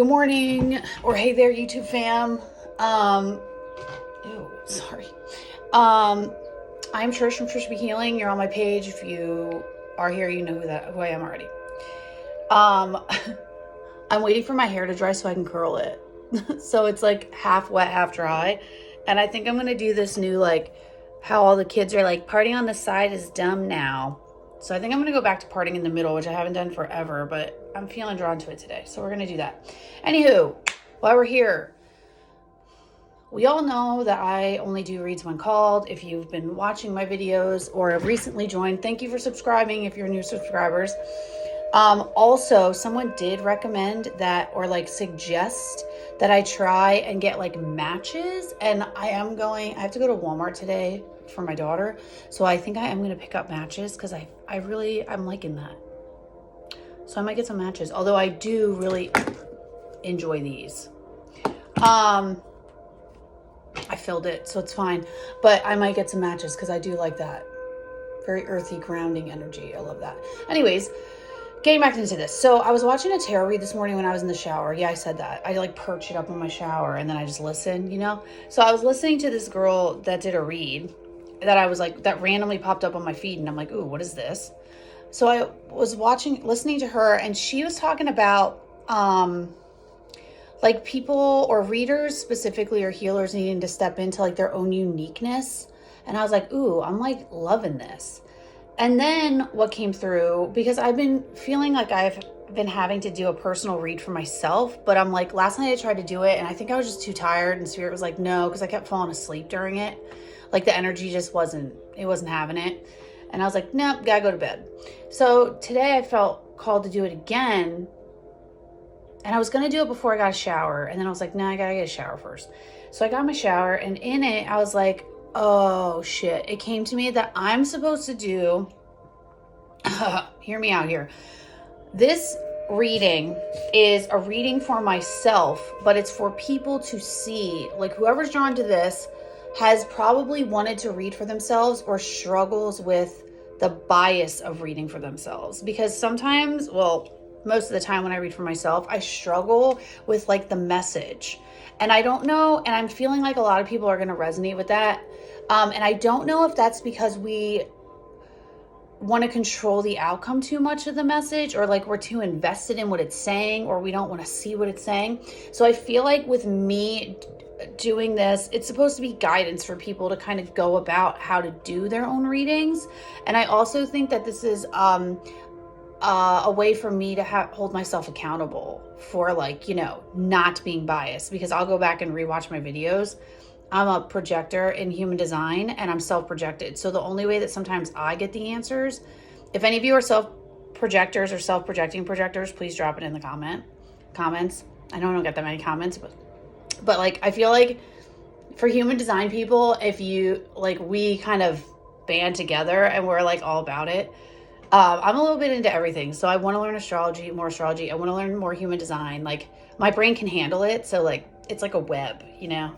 Good morning, or hey there, YouTube fam. Sorry. I'm Trish from Trish Be Healing. You're on my page. If you are here, you know who I am already. I'm waiting for my hair to dry so I can curl it. So it's like half wet, half dry. And I think I'm gonna do this new, like, how all the kids are like, parting on the side is dumb now. So I think I'm gonna go back to parting in the middle, which I haven't done forever, but I'm feeling drawn to it today. So we're gonna do that. Anywho, while we're here, we all know that I only do reads when called. If you've been watching my videos or have recently joined, thank you for subscribing if you're new subscribers. Also, someone did recommend that, or like suggest that I try and get like matches, and I have to go to Walmart today for my daughter. So I think I am going to pick up matches because I'm liking that. So I might get some matches, although I do really enjoy these. I filled it, so it's fine, but I might get some matches because I do like that. Very earthy, grounding energy. I love that. Anyways, getting back into this. So I was watching a tarot read this morning when I was in the shower. Yeah, I said that. I like perch it up in my shower and then I just listen, you know? So I was listening to this girl that did a read that I was like, that randomly popped up on my feed, and I'm like, ooh, what is this? So I was listening to her, and she was talking about, like, people or readers specifically, or healers needing to step into like their own uniqueness. And I was like, ooh, I'm like loving this. And then what came through, because I've been feeling like I've been having to do a personal read for myself, but I'm like, last night I tried to do it and I think I was just too tired, and Spirit was like, no, because I kept falling asleep during it. Like the energy just wasn't having it. And I was like, nope, gotta go to bed. So today I felt called to do it again. And I was going to do it before I got a shower. And then I was like, no, I got to get a shower first. So I got my shower, and in it, I was like, oh shit. It came to me that I'm supposed to do, hear me out here. This reading is a reading for myself, but it's for people to see. Like, whoever's drawn to this has probably wanted to read for themselves or struggles with the bias of reading for themselves. Because sometimes, well, most of the time when I read for myself, I struggle with like the message. And I don't know, and I'm feeling like a lot of people are going to resonate with that. And I don't know if that's because we want to control the outcome too much of the message, or like we're too invested in what it's saying, or we don't want to see what it's saying. So I feel like with me doing this, it's supposed to be guidance for people to kind of go about how to do their own readings. And I also think that this is a way for me to hold myself accountable for, like, you know, not being biased, because I'll go back and rewatch my videos. I'm a projector in human design, and I'm self-projected. So the only way that sometimes I get the answers, if any of you are self-projectors or self-projecting projectors, please drop it in the comments. I know I don't get that many comments, but like, I feel like for human design people, if you like, we kind of band together and we're like all about it. I'm a little bit into everything. So I want to learn more astrology. I want to learn more human design. Like, my brain can handle it. So like, it's like a web, you know?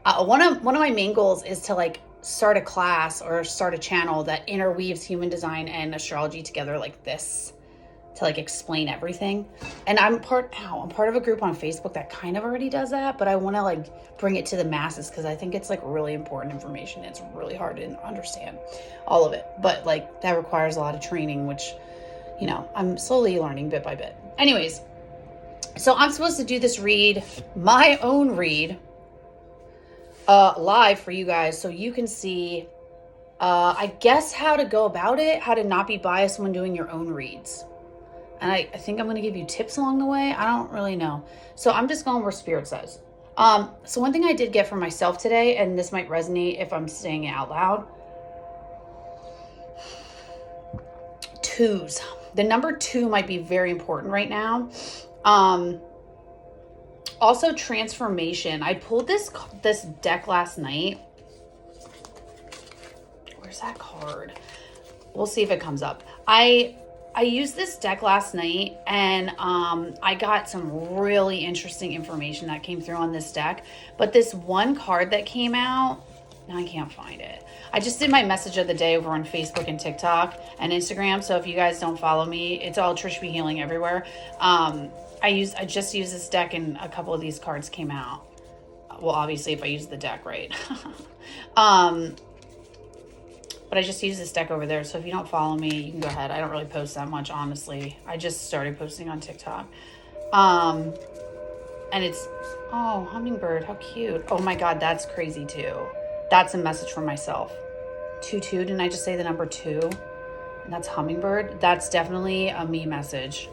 One of my main goals is to like start a class or start a channel that interweaves human design and astrology together like this, to like explain everything. And I'm part of a group on Facebook that kind of already does that, but I want to like bring it to the masses because I think it's like really important information. It's really hard to understand all of it, but like that requires a lot of training, which, you know, I'm slowly learning bit by bit. Anyways, so I'm supposed to do this read, my own read, live for you guys, so you can see, I guess, how to go about it, how to not be biased when doing your own reads. And I think I'm going to give you tips along the way. I don't really know. So I'm just going where Spirit says. So one thing I did get for myself today, and this might resonate if I'm saying it out loud. 2s. The number 2 might be very important right now. Also, transformation. I pulled this deck last night. Where's that card? We'll see if it comes up. I used this deck last night, and I got some really interesting information that came through on this deck. But this one card that came out Now I can't find it. I just did my message of the day over on Facebook and TikTok and Instagram. So if you guys don't follow me, it's all Trish B Healing everywhere. I just used this deck and a couple of these cards came out. Well, obviously if I use the deck right. But I just use this deck over there. So if you don't follow me, you can go ahead. I don't really post that much, honestly. I just started posting on TikTok. And it's, oh, hummingbird, how cute. Oh my God, that's crazy too. That's a message for myself. 2-2, didn't I just say the number 2? And that's hummingbird. That's definitely a me message.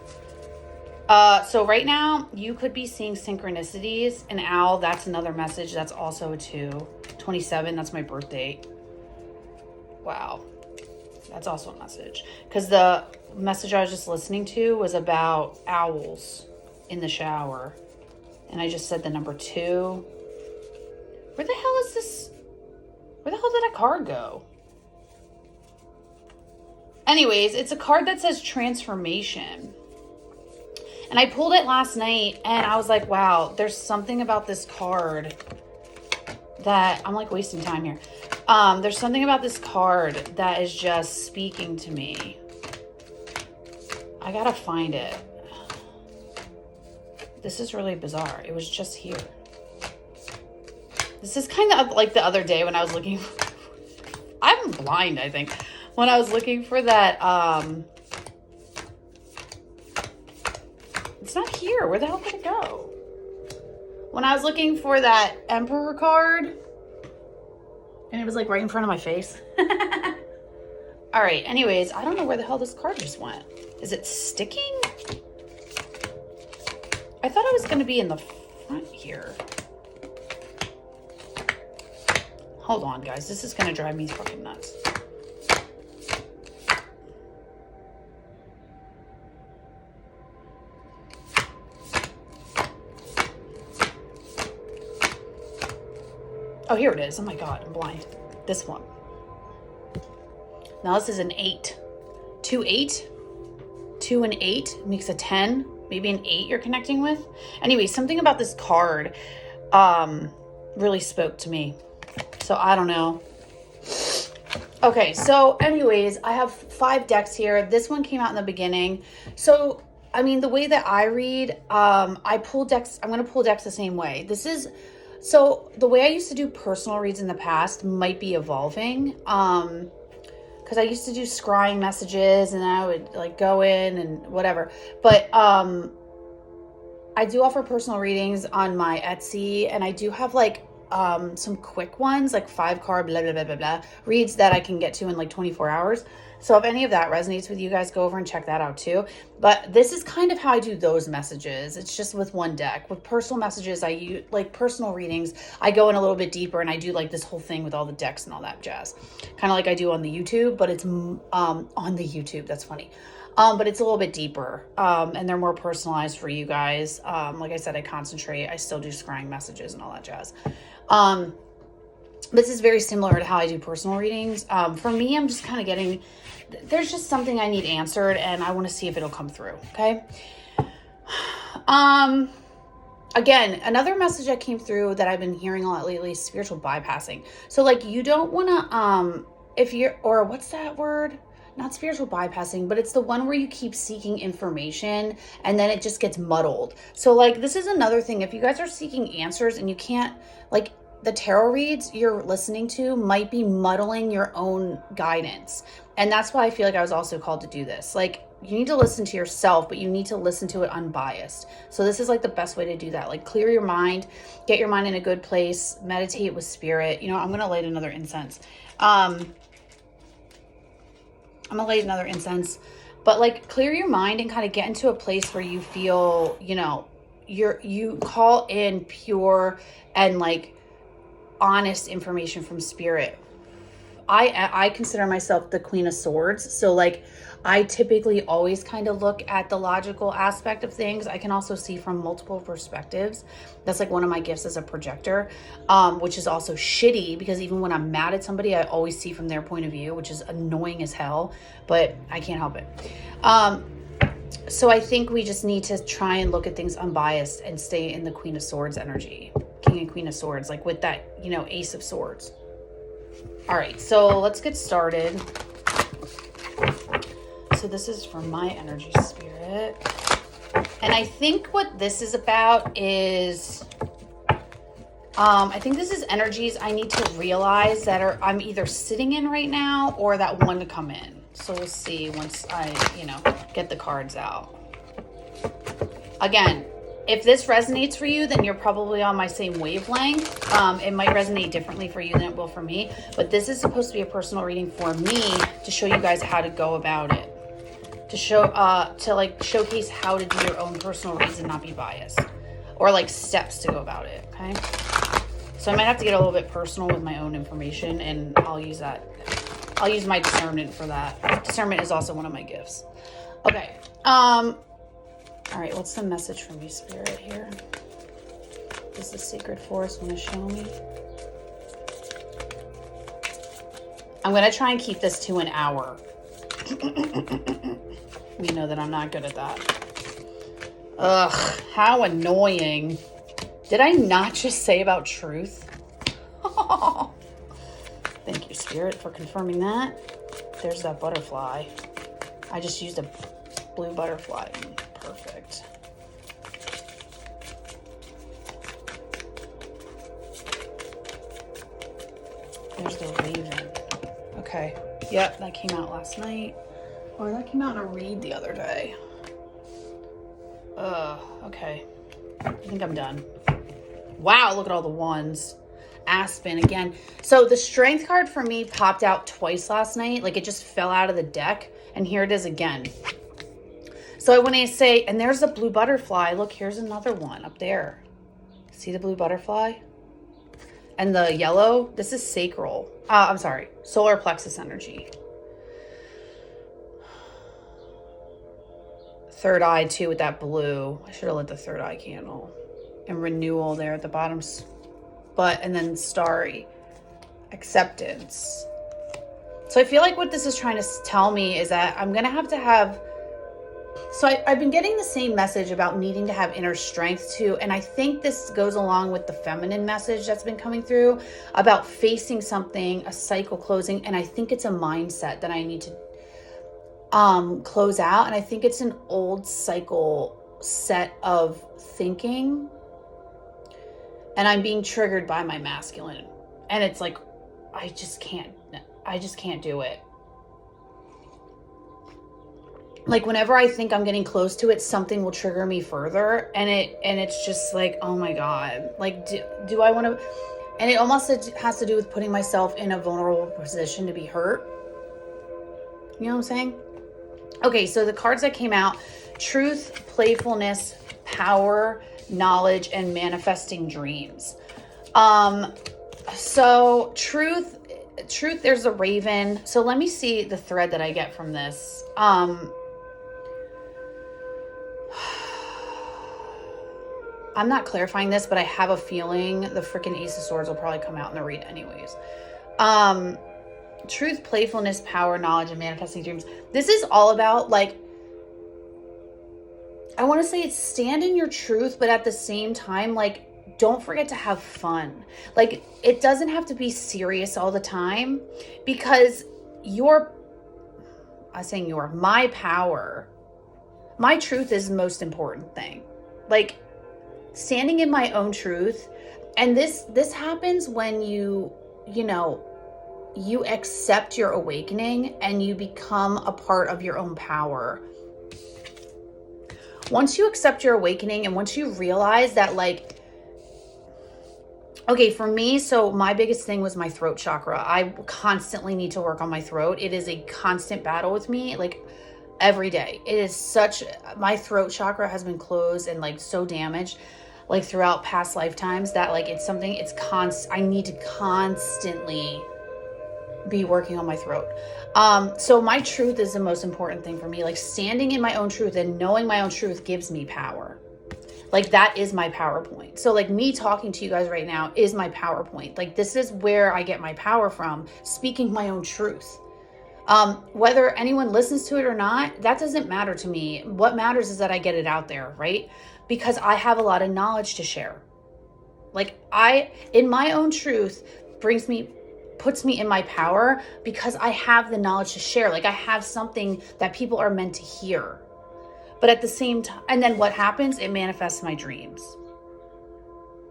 So right now, you could be seeing synchronicities. An owl, that's another message. That's also a 2. 27, that's my birth date. Wow. That's also a message. Because the message I was just listening to was about owls in the shower. And I just said the number 2. Where the hell is this? Where the hell did that card go? Anyways, it's a card that says transformation. And I pulled it last night and I was like, wow, there's something about this card that I'm like wasting time here. There's something about this card that is just speaking to me. I gotta find it. This is really bizarre. It was just here. This is kind of like the other day when I was looking for, I'm blind, I think. When I was looking for that, it's not here. Where the hell did it go? When I was looking for that Emperor card, and it was like right in front of my face. All right, anyways, I don't know where the hell this card just went. Is it sticking? I thought it was going to be in the front here. Hold on, guys. This is going to drive me fucking nuts. Oh, here it is. Oh my God, I'm blind. This one. Now this is an 8. 2, 8. 2 and 8 makes a 10. Maybe an 8 you're connecting with. Anyway, something about this card really spoke to me. So I don't know. Okay, so anyways, I have 5 decks here. This one came out in the beginning. So, I mean, the way that I read, I pull decks. I'm going to pull decks the same way. So the way I used to do personal reads in the past might be evolving. Because I used to do scrying messages and I would like go in and whatever. But I do offer personal readings on my Etsy, and I do have like some quick ones, like 5 card blah blah blah blah blah reads that I can get to in like 24 hours. So if any of that resonates with you guys, go over and check that out too. But this is kind of how I do those messages. It's just with one deck. With personal messages, I use like personal readings, I go in a little bit deeper and I do like this whole thing with all the decks and all that jazz, kind of like I do on the YouTube. But it's on the YouTube. That's funny. But it's a little bit deeper, and they're more personalized for you guys. Like I said, I concentrate. I still do scrying messages and all that jazz. This is very similar to how I do personal readings. For me, I'm just kind of getting, there's just something I need answered, and I want to see if it'll come through. Okay. Again, another message that came through that I've been hearing a lot lately is spiritual bypassing. So like, you don't want to, if you're, or what's that word? Not spiritual bypassing, but it's the one where you keep seeking information and then it just gets muddled. So like, this is another thing. If you guys are seeking answers and you can't, like, the tarot reads you're listening to might be muddling your own guidance. And that's why I feel like I was also called to do this. Like, you need to listen to yourself, but you need to listen to it unbiased. So this is like the best way to do that. Like, clear your mind, get your mind in a good place, meditate with spirit. You know, I'm going to light another incense. But like, clear your mind and kind of get into a place where you feel, you know, you call in pure and like honest information from spirit. I consider myself the Queen of Swords. So like, I typically always kind of look at the logical aspect of things. I can also see from multiple perspectives. That's like one of my gifts as a projector, which is also shitty because even when I'm mad at somebody, I always see from their point of view, which is annoying as hell, but I can't help it. So I think we just need to try and look at things unbiased and stay in the Queen of Swords energy, King and Queen of Swords, like with that, you know, Ace of Swords. All right, so let's get started. So this is for my energy spirit. And I think what this is about is, I think this is energies I need to realize that I'm either sitting in right now or that want to come in. So we'll see once I, get the cards out. Again, if this resonates for you, then you're probably on my same wavelength. It might resonate differently for you than it will for me, but this is supposed to be a personal reading for me to show you guys how to go about it. To showcase how to do your own personal reads and not be biased, or like steps to go about it. Okay. So I might have to get a little bit personal with my own information, and I'll use that. I'll use my discernment for that. Discernment is also one of my gifts. Okay. All right. What's the message from you, Spirit, here? Does the sacred forest want to show me? I'm going to try and keep this to an hour. You know that I'm not good at that. Ugh, how annoying. Did I not just say about truth? Thank you, Spirit, for confirming that. There's that butterfly. I just used a blue butterfly. Perfect. There's the raven. Okay. Yep, that came out last night. Or that came out in a read the other day. Okay. I think I'm done. Wow, look at all the ones. Aspen again. So the strength card for me popped out twice last night. Like it just fell out of the deck. And here it is again. So when I say, and there's the blue butterfly. Look, here's another one up there. See the blue butterfly? And the yellow, this is sacral. I'm sorry, solar plexus energy. Third eye too with that blue. I should have lit the third eye candle. And renewal there at the bottom. But, and then starry. Acceptance. So I feel like what this is trying to tell me is that I'm going to have... So I've been getting the same message about needing to have inner strength too. And I think this goes along with the feminine message that's been coming through about facing something, a cycle closing. And I think it's a mindset that I need to close out. And I think it's an old cycle set of thinking. And I'm being triggered by my masculine. And it's like, I just can't do it. Like whenever I think I'm getting close to it, something will trigger me further. And it's just like, oh my God, like, do I want to, and it almost has to do with putting myself in a vulnerable position to be hurt. You know what I'm saying? Okay. So the cards that came out, truth, playfulness, power, knowledge, and manifesting dreams. So truth, there's a raven. So let me see the thread that I get from this. I'm not clarifying this, but I have a feeling the freaking Ace of Swords will probably come out in the read anyways. Truth, playfulness, power, knowledge, and manifesting dreams. This is all about, like, I want to say it's stand in your truth, but at the same time, like, don't forget to have fun. Like, it doesn't have to be serious all the time, because my power, my truth is the most important thing. Like, standing in my own truth. And this happens when you accept your awakening and you become a part of your own power. Once you accept your awakening and once you realize that, like, okay, for me, so my biggest thing was my throat chakra. I constantly need to work on my throat. It is a constant battle with me, like, every day. It is my throat chakra has been closed and, like, so damaged, like, throughout past lifetimes that, like, I need to constantly be working on my throat. So my truth is the most important thing for me. Like, standing in my own truth and knowing my own truth gives me power. Like, that is my PowerPoint. So, like, me talking to you guys right now is my PowerPoint. Like, this is where I get my power from, speaking my own truth. Whether anyone listens to it or not, that doesn't matter to me. What matters is that I get it out there, right? Because I have a lot of knowledge to share. Like, in my own truth brings me puts me in my power because I have the knowledge to share. Like I have something that people are meant to hear. But at the same time, and then what happens? It manifests my dreams,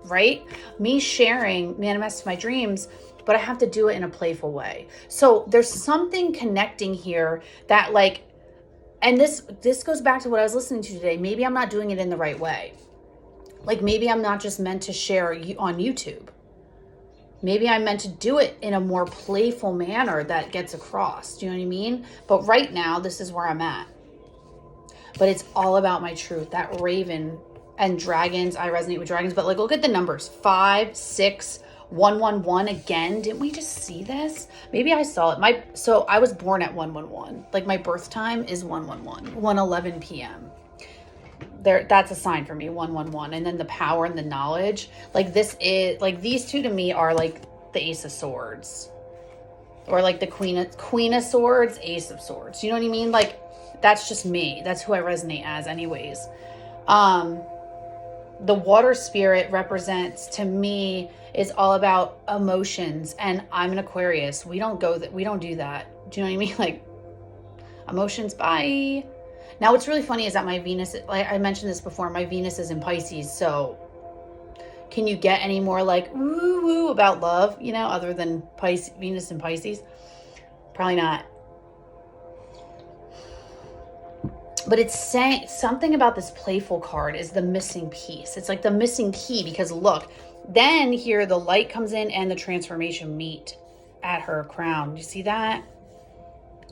right? Me sharing manifests my dreams, but I have to do it in a playful way. So there's something connecting here that like, and this goes back to what I was listening to today. Maybe I'm not doing it in the right way. Like maybe I'm not just meant to share on YouTube. Maybe I'm meant to do it in a more playful manner that gets across. Do you know what I mean? But right now, this is where I'm at. But it's all about my truth. That raven and dragons, I resonate with dragons. But like, look at the numbers. 5, 6, 111 again. Didn't we just see this? Maybe I saw it. So I was born at 111. Like my birth time is 111, 1:11 p.m. That's a sign for me, 111. And then the power and the knowledge. Like this is, like these two to me are like the Ace of Swords. Or like the Queen of Swords, Ace of Swords. You know what I mean? Like, that's just me. That's who I resonate as anyways. The water spirit represents to me is all about emotions, and I'm an Aquarius. We don't do that. Do you know what I mean? Like emotions, bye. Now what's really funny is that my Venus, like I mentioned this before, my Venus is in Pisces. So can you get any more like woo woo about love, you know, other than Venus and Pisces? Probably not. But it's saying something about this playful card is the missing piece. It's like the missing key, because look, then here the light comes in and the transformation meet at her crown. You see that?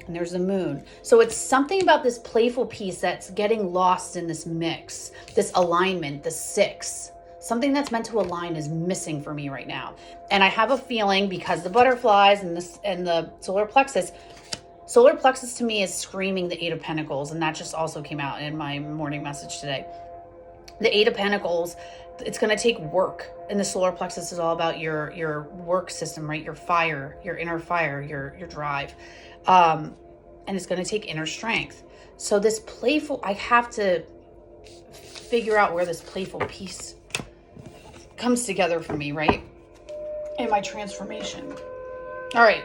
And there's the moon. So it's something about this playful piece that's getting lost in this mix, this alignment, the 6. Something that's meant to align is missing for me right now. And I have a feeling because the butterflies and the solar plexus to me is screaming the 8 of Pentacles, and that just also came out in my morning message today. The 8 of Pentacles, it's going to take work, and the solar plexus is all about your work system, right? Your fire, your inner fire, your drive, and it's going to take inner strength. So this playful, I have to figure out where this playful piece comes together for me, right? In my transformation. All right.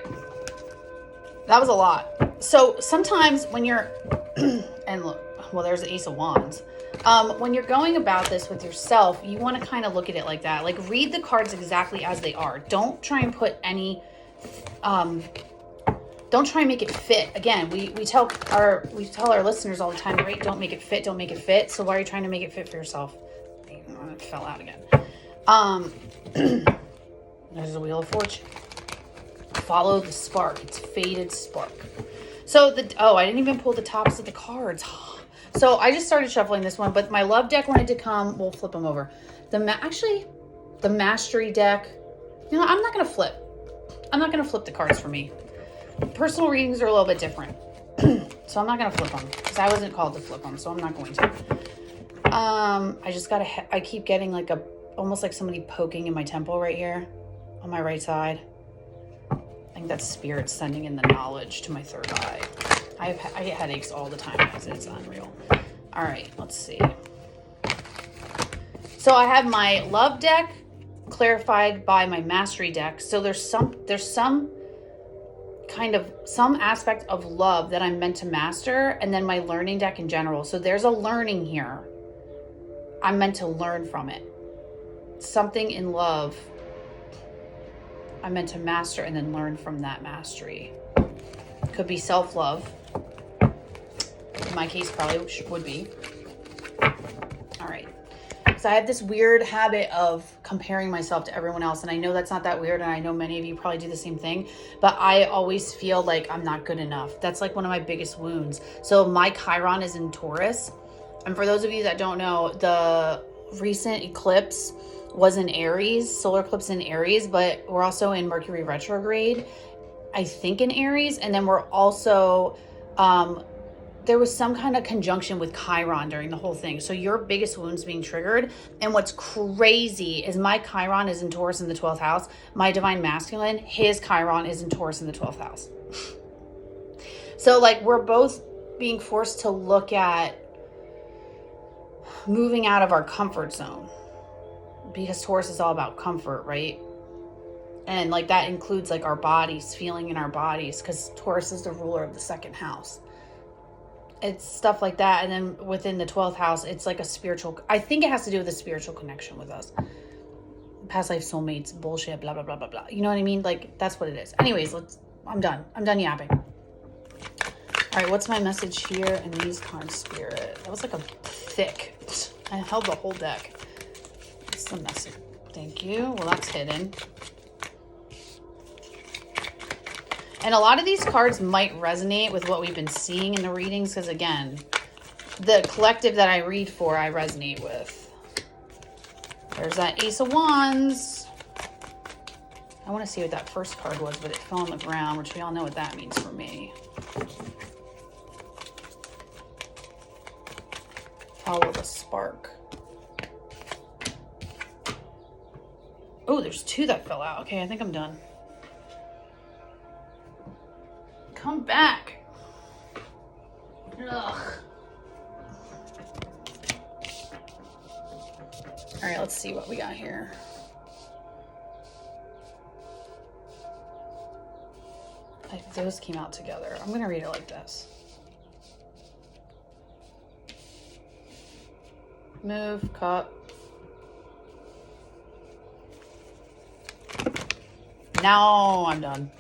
That was a lot. So sometimes when you're, and look, well, there's the Ace of Wands. When you're going about this with yourself, you want to kind of look at it like that. Like read the cards exactly as they are. Don't try and put any, don't try and make it fit. Again, we tell our listeners all the time, right? Don't make it fit. Don't make it fit. So why are you trying to make it fit for yourself? It fell out again. There's the Wheel of Fortune. Follow the spark. It's faded spark. So I didn't even pull the tops of the cards. So I just started shuffling this one, but my love deck wanted to come. We'll flip them over. The mastery deck. You know, I'm not going to flip. I'm not going to flip the cards for me. Personal readings are a little bit different. So I'm not going to flip them because I wasn't called to flip them. So I'm not going to. I keep getting like almost like somebody poking in my temple right here on my right side. I think that's spirit sending in the knowledge to my third eye. I get headaches all the time, guys. It's unreal. All right, let's see. So I have my love deck clarified by my mastery deck. So there's some aspect of love that I'm meant to master, and then my learning deck in general. So there's a learning here. I'm meant to learn from it. Something in love I'm meant to master and then learn from that mastery. Could be self-love. In my case, probably would be. All right. So I have this weird habit of comparing myself to everyone else. And I know that's not that weird. And I know many of you probably do the same thing. But I always feel like I'm not good enough. That's like one of my biggest wounds. So my Chiron is in Taurus. And for those of you that don't know, the recent eclipse was in Aries, solar eclipse in Aries, but we're also in Mercury retrograde, I think in Aries. And then we're also, there was some kind of conjunction with Chiron during the whole thing. So your biggest wounds being triggered. And what's crazy is my Chiron is in Taurus in the 12th house. My divine masculine, his Chiron is in Taurus in the 12th house. So like we're both being forced to look at moving out of our comfort zone, because Taurus is all about comfort, right? And like that includes like our bodies, feeling in our bodies, because Taurus is the ruler of the second house. It's stuff like that. And then within the 12th house, it's like a spiritual, I think it has to do with a spiritual connection with us. Past life soulmates, bullshit, blah, blah, blah, blah, blah. You know what I mean? Like, that's what it is. Anyways, I'm done. I'm done yapping. All right, what's my message here in these cards, Spirit? That was like a thick, I held the whole deck. What's the message? Thank you. Well, that's hidden. And a lot of these cards might resonate with what we've been seeing in the readings, because again, the collective that I read for, I resonate with. There's that Ace of Wands. I want to see what that first card was, but it fell on the ground, which we all know what that means for me. Follow the spark. Oh, there's two that fell out. Okay, I think I'm done. Come back. Ugh. All right, let's see what we got here. Like those came out together. I'm going to read it like this. Move, cup. Now I'm done.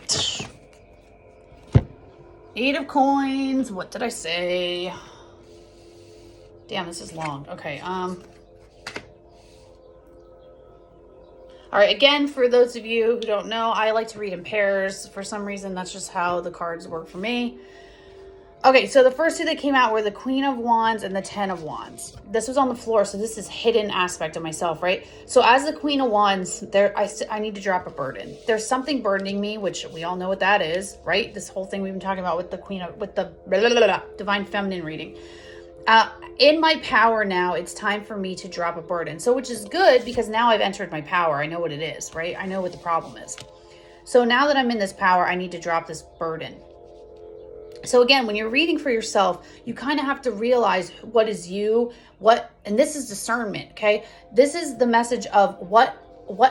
Eight of coins. What did I say? Damn, this is long. Okay. All right. Again, for those of you who don't know, I like to read in pairs. For some reason, that's just how the cards work for me. Okay, so the first two that came out were the Queen of Wands and the Ten of Wands. This was on the floor, so this is hidden aspect of myself, right? So as the Queen of Wands, I need to drop a burden. There's something burdening me, which we all know what that is, right? This whole thing we've been talking about with the Divine Feminine reading. In my power now, it's time for me to drop a burden. So which is good, because now I've entered my power. I know what it is, right? I know what the problem is. So now that I'm in this power, I need to drop this burden. So again, when you're reading for yourself, you kind of have to realize what is you, and this is discernment, okay? This is the message of what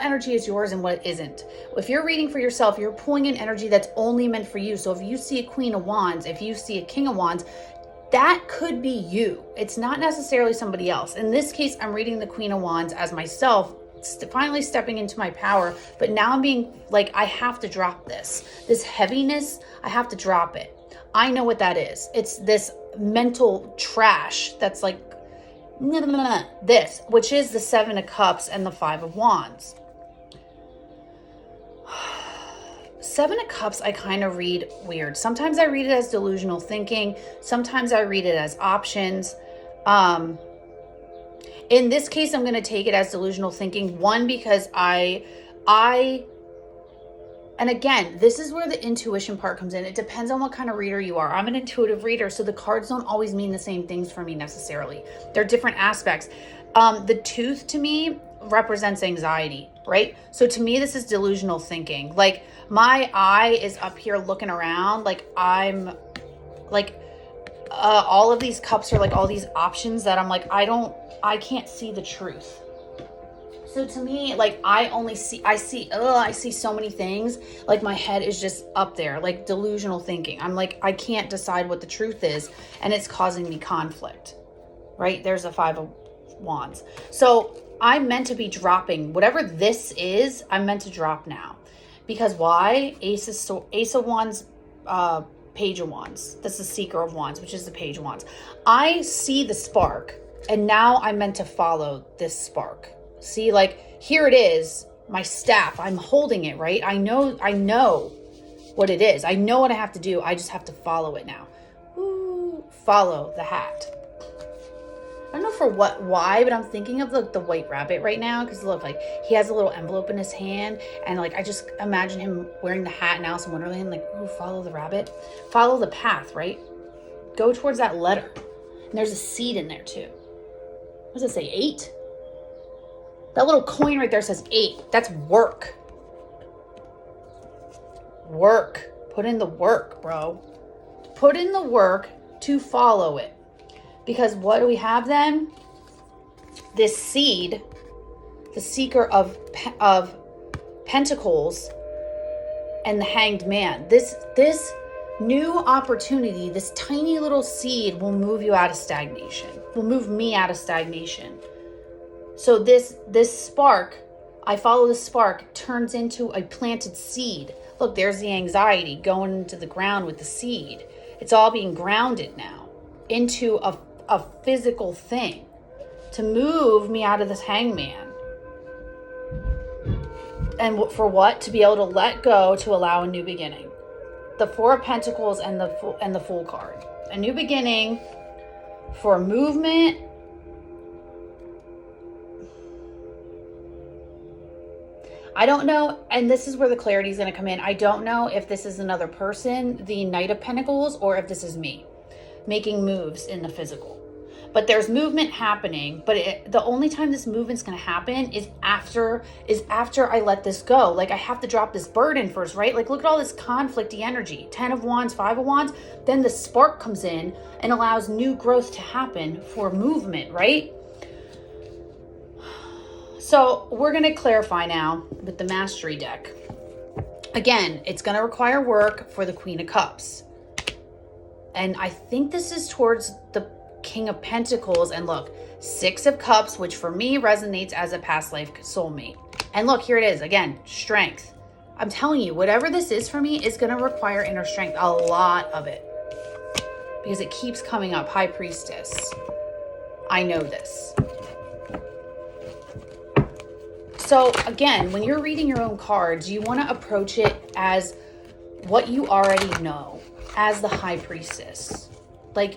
energy is yours and what isn't. If you're reading for yourself, you're pulling in energy that's only meant for you. So if you see a Queen of Wands, if you see a King of Wands, that could be you. It's not necessarily somebody else. In this case, I'm reading the Queen of Wands as myself, finally stepping into my power, but now I'm being like, I have to drop this heaviness. I have to drop it. I know what that is. It's this mental trash that's like, this, which is the Seven of Cups and the Five of Wands. Seven of Cups, I kind of read weird. Sometimes I read it as delusional thinking. Sometimes I read it as options. In this case, I'm going to take it as delusional thinking. One, because and again, this is where the intuition part comes in. It depends on what kind of reader you are. I'm an intuitive reader, so the cards don't always mean the same things for me necessarily. They're different aspects. The tooth to me represents anxiety, right? So to me, this is delusional thinking. Like my eye is up here looking around, like I'm like, all of these cups are like all these options that I'm like, I can't see the truth. So to me, like I see so many things. Like my head is just up there, like delusional thinking. I'm like, I can't decide what the truth is, and it's causing me conflict, right? There's a Five of Wands. So I'm meant to be dropping whatever this is. I'm meant to drop now, because why? Ace of Wands, Page of Wands. That's the Seeker of Wands, which is the Page of Wands. I see the spark, and now I'm meant to follow this spark. See, like here it is, my staff. I'm holding it, right? I know what it is. I know what I have to do. I just have to follow it now. Ooh, follow the hat. I don't know for why, but I'm thinking of the White Rabbit right now, because look, like he has a little envelope in his hand, and like I just imagine him wearing the hat in Alice in Wonderland, like, ooh, follow the rabbit, follow the path, right? Go towards that letter. And there's a seed in there too. What does it say? 8? That little coin right there says 8. That's work. Work. Put in the work, bro. Put in the work to follow it. Because what do we have then? This seed, the Seeker of Pentacles, and the Hanged Man. This new opportunity, this tiny little seed will move you out of stagnation, will move me out of stagnation. So this spark, I follow the spark, turns into a planted seed. Look, there's the anxiety going into the ground with the seed. It's all being grounded now into a physical thing to move me out of this hangman. And for what? To be able to let go, to allow a new beginning. The Four of Pentacles and the Fool card. A new beginning for movement. I don't know, and this is where the clarity is going to come in. I don't know if this is another person, the Knight of Pentacles, or if this is me making moves in the physical. But there's movement happening, but the only time this movement's going to happen is after I let this go. Like, I have to drop this burden first, right? Like, look at all this conflicty energy. 10 of Wands, 5 of Wands. Then the spark comes in and allows new growth to happen for movement, right? So we're going to clarify now with the Mastery deck. Again, it's going to require work for the Queen of Cups. And I think this is towards the King of Pentacles. And look, 6 of Cups, which for me resonates as a past life soulmate. And look, here it is. Again, strength. I'm telling you, whatever this is for me is going to require inner strength. A lot of it. Because it keeps coming up. High Priestess. I know this. So again, when you're reading your own cards, you want to approach it as what you already know, as the High Priestess. Like,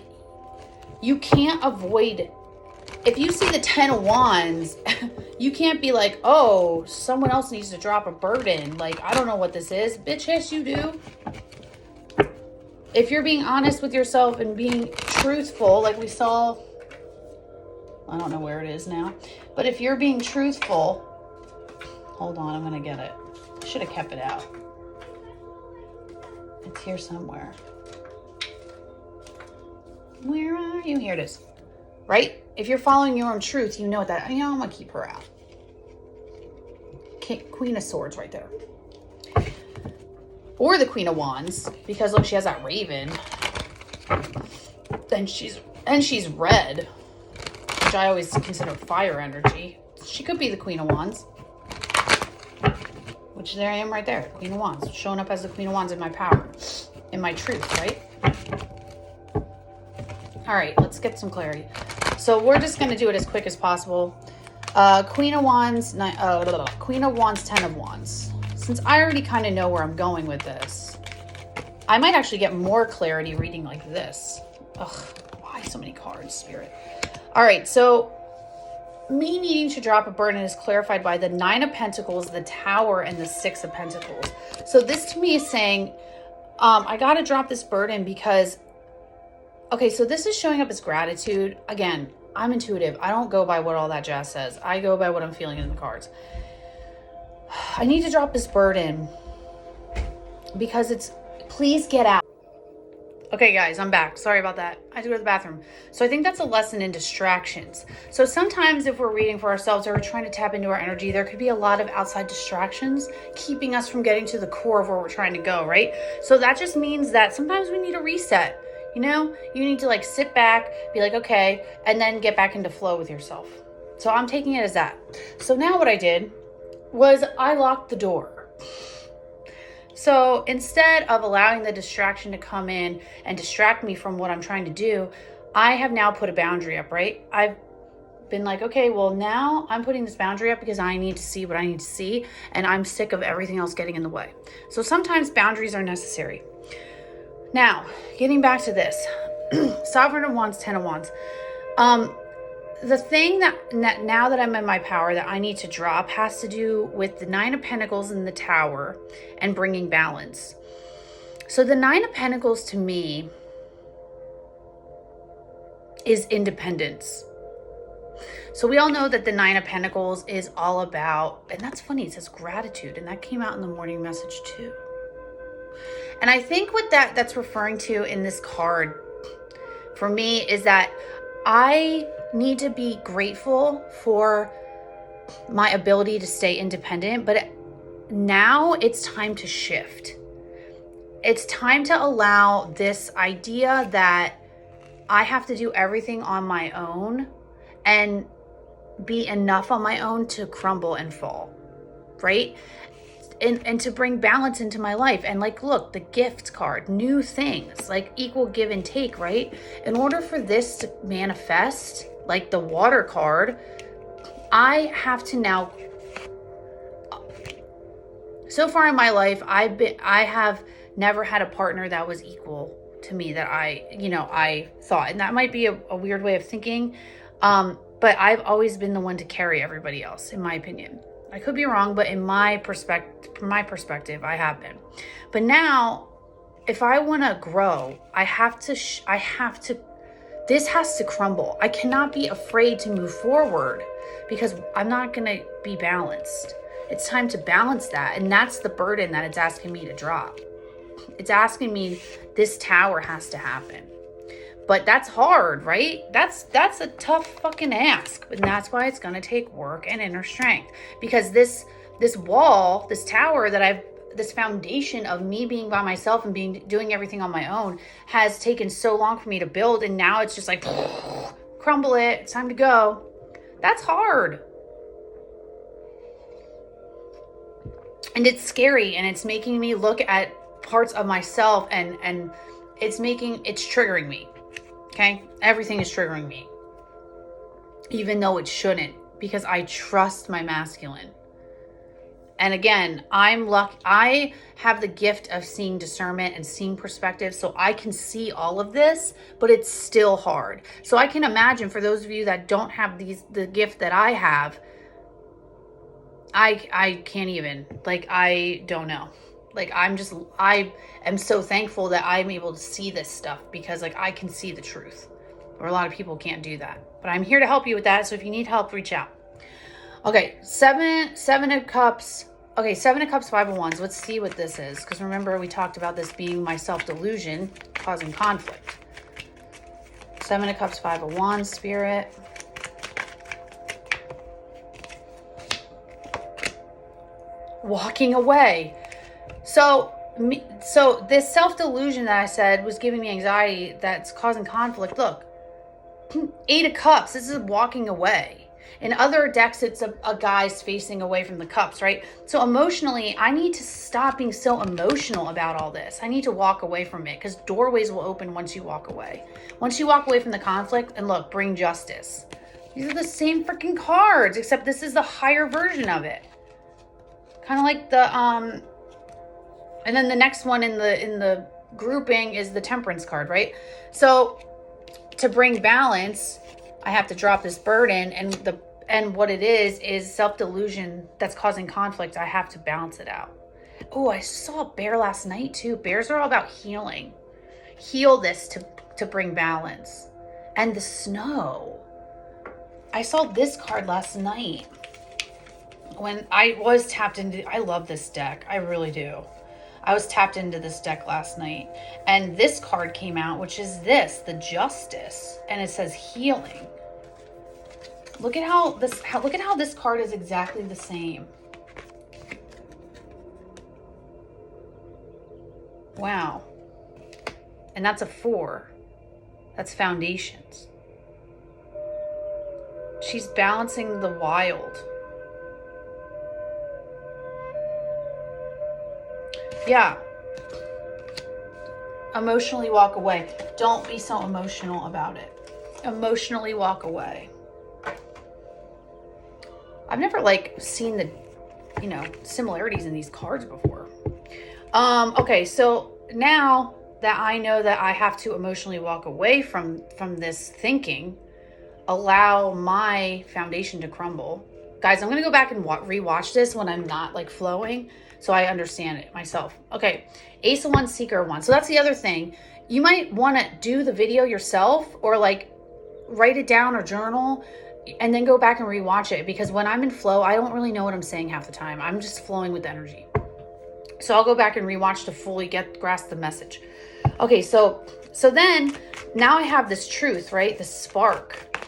you can't avoid, if you see the 10 of Wands, you can't be like, oh, someone else needs to drop a burden. Like, I don't know what this is. Bitch, yes, you do. If you're being honest with yourself and being truthful, like we saw, I don't know where it is now, but if you're being truthful, hold on, I'm going to get it. I should have kept it out. It's here somewhere. Where are you? Here it is. Right? If you're following your own truth, you know what that, I'm going to keep her out. Queen of Swords right there. Or the Queen of Wands, because look, she has that raven. And she's red, which I always consider fire energy. She could be the Queen of Wands. Which there I am right there, Queen of Wands, showing up as the Queen of Wands in my power, in my truth, right? All right, let's get some clarity. So we're just going to do it as quick as possible. Queen of Wands, Queen of Wands, 10 of Wands. Since I already kind of know where I'm going with this, I might actually get more clarity reading like this. Ugh, why so many cards, Spirit? All right, so me needing to drop a burden is clarified by the 9 of Pentacles, the Tower, and the 6 of Pentacles. So this to me is saying, I got to drop this burden because, okay, so this is showing up as gratitude. Again, I'm intuitive. I don't go by what all that jazz says. I go by what I'm feeling in the cards. I need to drop this burden because it's, please get out. Okay, guys, I'm back. Sorry about that. I had to go to the bathroom. So I think that's a lesson in distractions. So sometimes if we're reading for ourselves or we're trying to tap into our energy, there could be a lot of outside distractions keeping us from getting to the core of where we're trying to go, right? So that just means that sometimes we need a reset. You know, you need to like sit back, be like, okay, and then get back into flow with yourself. So I'm taking it as that. So now what I did was I locked the door. So instead of allowing the distraction to come in and distract me from what I'm trying to do, I have now put a boundary up, right? I've been like, okay, well now I'm putting this boundary up because I need to see what I need to see and I'm sick of everything else getting in the way. So sometimes boundaries are necessary. Now, getting back to this, Sovereign of Wands, 10 of Wands. The thing that now that I'm in my power that I need to drop has to do with the 9 of Pentacles and the Tower and bringing balance. So the 9 of Pentacles to me is independence. So we all know that the 9 of Pentacles is all about, and that's funny, it says gratitude, and that came out in the morning message too. And I think what that's referring to in this card for me is that I need to be grateful for my ability to stay independent, but now it's time to shift. it's time to allow this idea that I have to do everything on my own and be enough on my own to crumble and fall, right? And to bring balance into my life. And like, look, the gift card, new things, like equal give and take, right? In order for this to manifest, like the water card, I have to now, so far in my life, I have never had a partner that was equal to me that I thought, and that might be a weird way of thinking. But I've always been the one to carry everybody else, in my opinion. I could be wrong, but from my perspective, I have been. But now, if I want to grow, this has to crumble. I cannot be afraid to move forward because I'm not going to be balanced. It's time to balance that. And that's the burden that it's asking me to drop. It's asking me, this tower has to happen. But that's hard, right? That's a tough fucking ask. And that's why it's going to take work and inner strength. Because this wall, this tower this foundation of me being by myself and doing everything on my own has taken so long for me to build. And now it's just like, crumble it. It's time to go. That's hard. And it's scary. And it's making me look at parts of myself and it's triggering me. Okay? Everything is triggering me. Even though it shouldn't, because I trust my masculine. And again, I have the gift of seeing discernment and seeing perspective, so I can see all of this, but it's still hard. So I can imagine for those of you that don't have the gift that I have, I can't even, like, I don't know. Like, I am so thankful that I'm able to see this stuff because, like, I can see the truth. Or a lot of people can't do that. But I'm here to help you with that. So if you need help, reach out. Okay, seven of cups. Okay, 7 of cups, 5 of wands. Let's see what this is. Because remember, we talked about this being my self-delusion causing conflict. 7 of cups, 5 of wands, spirit. Walking away. So this self-delusion that I said was giving me anxiety that's causing conflict. Look, 8 of cups, this is walking away. In other decks, it's a guy's facing away from the cups, right? So emotionally, I need to stop being so emotional about all this. I need to walk away from it because doorways will open once you walk away. Once you walk away from the conflict, and look, bring justice. These are the same freaking cards, except this is the higher version of it. Kind of like the, and then the next one in the grouping is the temperance card, right? So to bring balance, I have to drop this burden, and what it is self-delusion that's causing conflict. I have to balance it out. Oh, I saw a bear last night too. Bears are all about healing. Heal this to bring balance. And the snow. I saw this card last night when I was tapped into. I love this deck. I really do. I was tapped into this deck last night, and this card came out, which is the Justice, and it says healing. Look at how this card is exactly the same. Wow. And that's a 4. That's foundations. She's balancing the wild. Yeah. Emotionally walk away. Don't be so emotional about it. Emotionally walk away. I've never seen the, similarities in these cards before. Okay, so now that I know that I have to emotionally walk away from this thinking, allow my foundation to crumble. Guys, I'm going to go back and rewatch this when I'm not flowing, so I understand it myself. Okay, Ace of Wands, Seeker of Wands. So that's the other thing. You might want to do the video yourself or write it down or journal and then go back and rewatch it, because when I'm in flow, I don't really know what I'm saying half the time. I'm just flowing with energy. So I'll go back and rewatch to fully grasp the message. Okay, so then now I have this truth, right? This spark.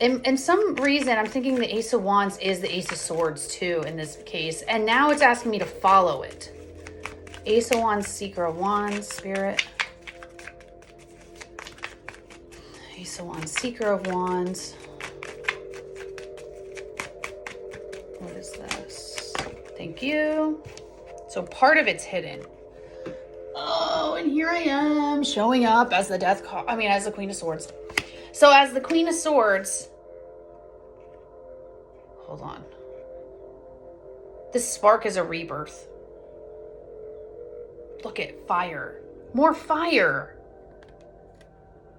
And some reason I'm thinking the Ace of Wands is the Ace of Swords too in this case. And now it's asking me to follow it. Ace of Wands, Seeker of Wands, Spirit. Ace of Wands, Seeker of Wands. What is this? Thank you. So part of it's hidden. Oh, and here I am showing up as the Death card. I mean, as the Queen of Swords. So as the Queen of Swords, hold on. This spark is a rebirth. Look at fire. More fire.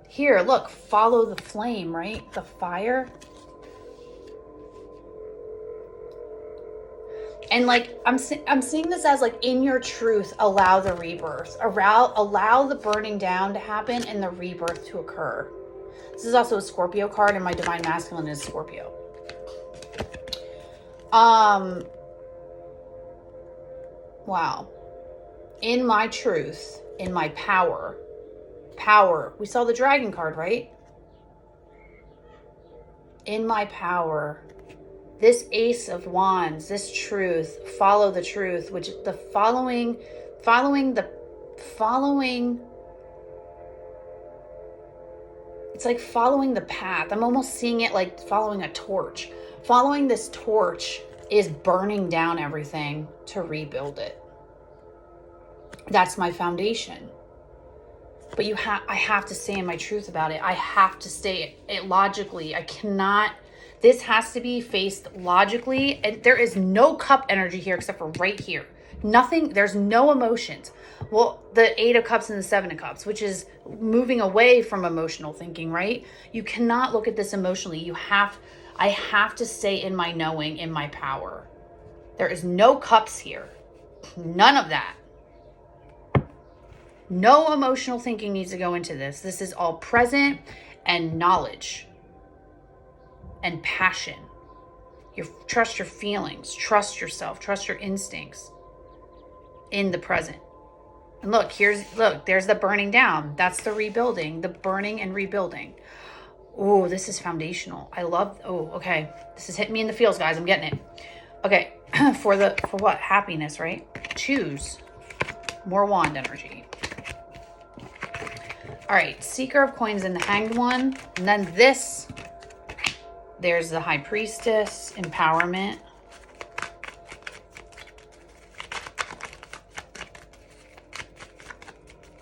Here, look, follow the flame, right? The fire. And like, I'm seeing this as like, in your truth, allow the rebirth. Allow the burning down to happen and the rebirth to occur. This is also a Scorpio card, and my Divine Masculine is Scorpio. Wow. In my truth, in my power. We saw the Dragon card, right? In my power. This Ace of Wands, this truth, follow the truth, which the following, it's like following the path. I'm almost seeing it like following a torch. Following this torch is burning down everything to rebuild it. That's my foundation. But I have to stay in my truth about it. I have to stay it logically. I cannot. This has to be faced logically. And there is no cup energy here except for right here. Nothing, there's no emotions. Well, the 8 of Cups and the 7 of Cups, which is moving away from emotional thinking, right? You cannot look at this emotionally. I have to stay in my knowing, in my power. There is no cups here. None of that. No emotional thinking needs to go into this. This is all present and knowledge. And passion. Trust your feelings, trust yourself, trust your instincts in the present. And look, there's the burning down. That's the rebuilding, the burning and rebuilding. Oh, this is foundational. Okay. This is hitting me in the feels, guys. I'm getting it. Okay. For what? Happiness, right? Choose more wand energy. All right. Seeker of Coins and the Hanged One. And then there's the High Priestess, empowerment.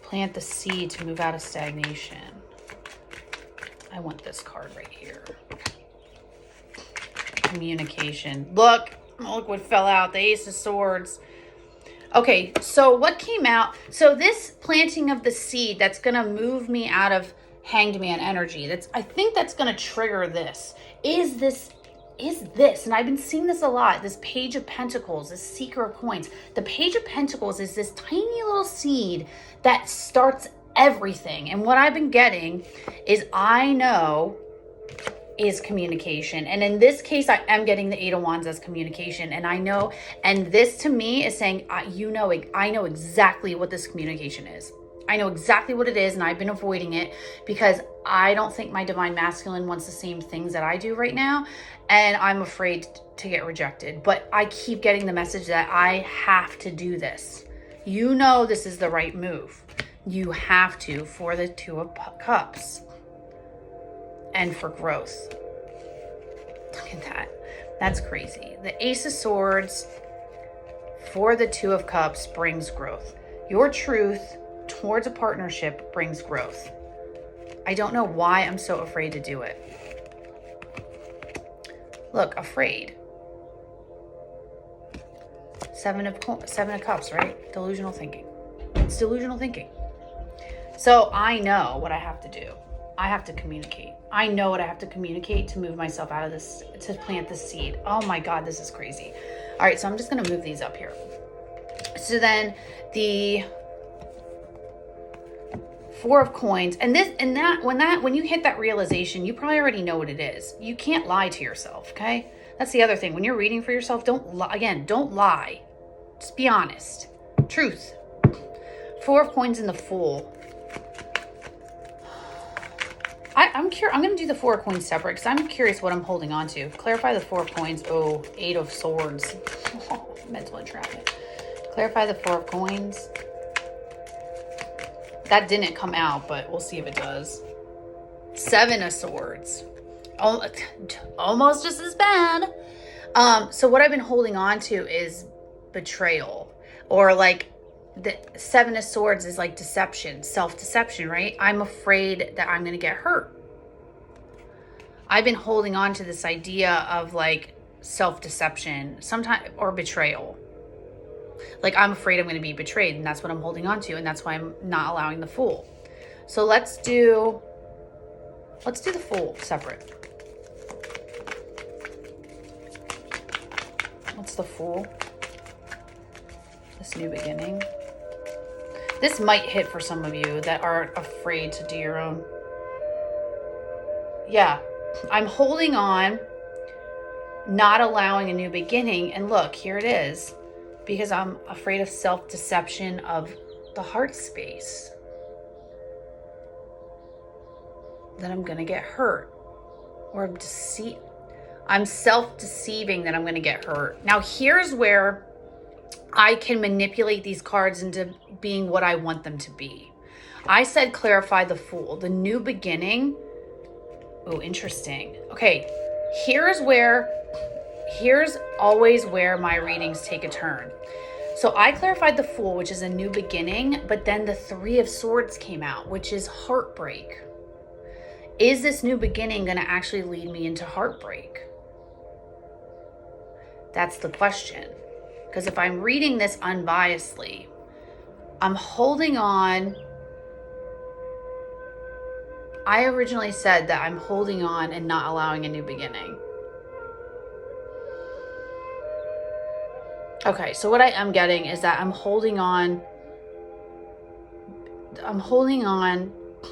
Plant the seed to move out of stagnation. I want this card right here. Communication. Look what fell out. The Ace of Swords. Okay, so what came out? So this planting of the seed that's going to move me out of Hanged Man energy. I think that's going to trigger this. Is this, and I've been seeing this a lot, this Page of Pentacles, this Seeker of Coins. The Page of Pentacles is this tiny little seed that starts everything. And what I've been getting is is communication. And in this case, I am getting the 8 of Wands as communication. And I know, and this to me is saying, I know exactly what this communication is. I know exactly what it is, and I've been avoiding it because I don't think my Divine Masculine wants the same things that I do right now, and I'm afraid to get rejected. But I keep getting the message that I have to do this. You know this is the right move. You have to, for the 2 of Cups and for growth. Look at that. That's crazy. The Ace of Swords for the 2 of Cups brings growth. Your truth towards a partnership brings growth. I don't know why I'm so afraid to do it. Look, afraid. 7 of Cups, right? Delusional thinking. It's delusional thinking. So I know what I have to do. I have to communicate. I know what I have to communicate to move myself out of this, to plant the seed. Oh my God, this is crazy. All right, so I'm just going to move these up here. So then the 4 of Coins, and when you hit that realization, you probably already know what it is. You can't lie to yourself, okay? That's the other thing. When you're reading for yourself, don't lie. Just be honest. Truth. 4 of Coins and the Fool. I'm curious. I'm going to do the 4 of Coins separate because I'm curious what I'm holding on to. Clarify the 4 of Coins. Oh, 8 of Swords. Mental entrapment. Clarify the Four of Coins. That didn't come out, but we'll see if it does. Seven of Swords. Almost just as bad. So what I've been holding on to is betrayal, or like the Seven of Swords is like deception, self-deception, right? I'm afraid that I'm going to get hurt. I've been holding on to this idea of like self-deception sometimes, or betrayal. Like I'm afraid I'm going to be betrayed, and that's what I'm holding on to, and that's why I'm not allowing the Fool. So let's do the Fool separate. What's the Fool? This new beginning. This might hit for some of you that are afraid to do your own. Yeah, I'm holding on, not allowing a new beginning. And look, here it is. Because I'm afraid of self-deception of the heart space. That I'm going to get hurt. Or I'm self-deceiving that I'm going to get hurt. Now, here's where I can manipulate these cards into being what I want them to be. I said clarify the Fool. The new beginning. Oh, interesting. Okay, here's always where my readings take a turn. So I clarified the Fool, which is a new beginning, but then the Three of Swords came out, which is heartbreak. Is this new beginning going to actually lead me into heartbreak? That's the question. Because if I'm reading this unbiasedly, I'm holding on. I originally said that I'm holding on and not allowing a new beginning. Okay, so what I am getting is that I'm holding on,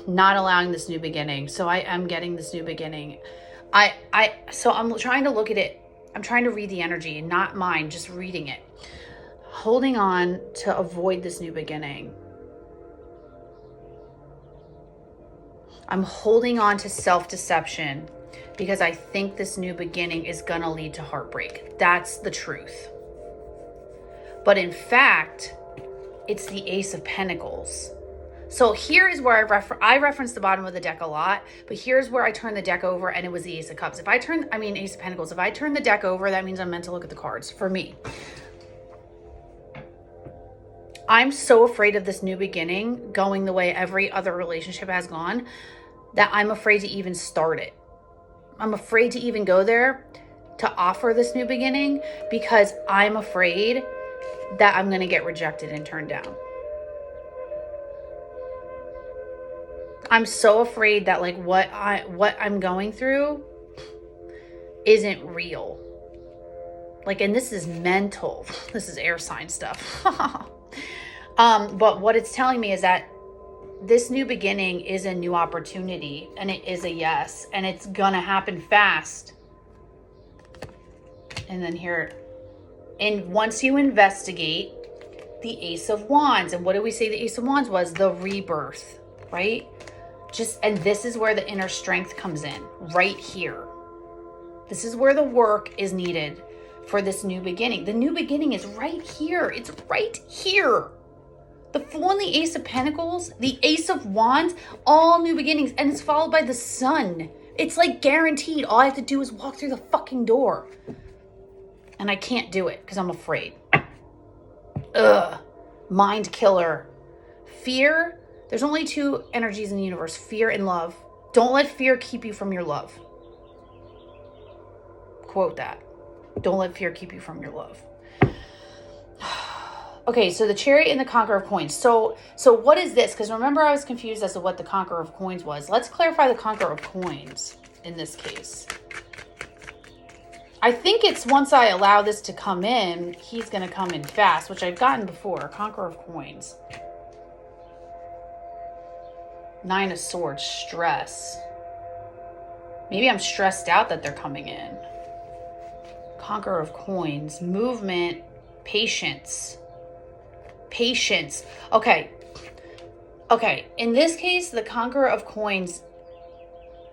not allowing this new beginning. So I am getting this new beginning. So I'm trying to look at it. I'm trying to read the energy, not mine, just reading it. Holding on to avoid this new beginning. I'm holding on to self-deception because I think this new beginning is going to lead to heartbreak. That's the truth. But in fact, it's the Ace of Pentacles. So here is where I reference the bottom of the deck a lot, but here's where I turn the deck over and it was the Ace of Cups. Ace of Pentacles. If I turn the deck over, that means I'm meant to look at the cards for me. I'm so afraid of this new beginning going the way every other relationship has gone that I'm afraid to even start it. I'm afraid to even go there to offer this new beginning because I'm afraid that I'm going to get rejected and turned down. I'm so afraid that like what I'm going through isn't real. Like, and this is mental. This is air sign stuff. But what it's telling me is that this new beginning is a new opportunity, and it is a yes, and it's gonna happen fast. And then here, and once you investigate the Ace of Wands, and what did we say the Ace of Wands was? The rebirth, right? And this is where the inner strength comes in, right here. This is where the work is needed for this new beginning. The new beginning is right here. It's right here. The Fool and the Ace of Pentacles, the Ace of Wands, all new beginnings, and it's followed by the Sun. It's like guaranteed. All I have to do is walk through the fucking door. And I can't do it because I'm afraid. Ugh. Mind killer. Fear. There's only two energies in the universe, fear and love. Don't let fear keep you from your love. Quote that. Don't let fear keep you from your love. Okay, so the Chariot and the Conqueror of Coins. So what is this? Because remember, I was confused as to what the Conqueror of Coins was. Let's clarify the Conqueror of Coins in this case. I think it's once I allow this to come in, he's going to come in fast, which I've gotten before. Conqueror of Coins. Nine of Swords, stress. Maybe I'm stressed out that they're coming in. Conqueror of Coins, movement, patience. Patience. Okay. In this case, the Conqueror of Coins,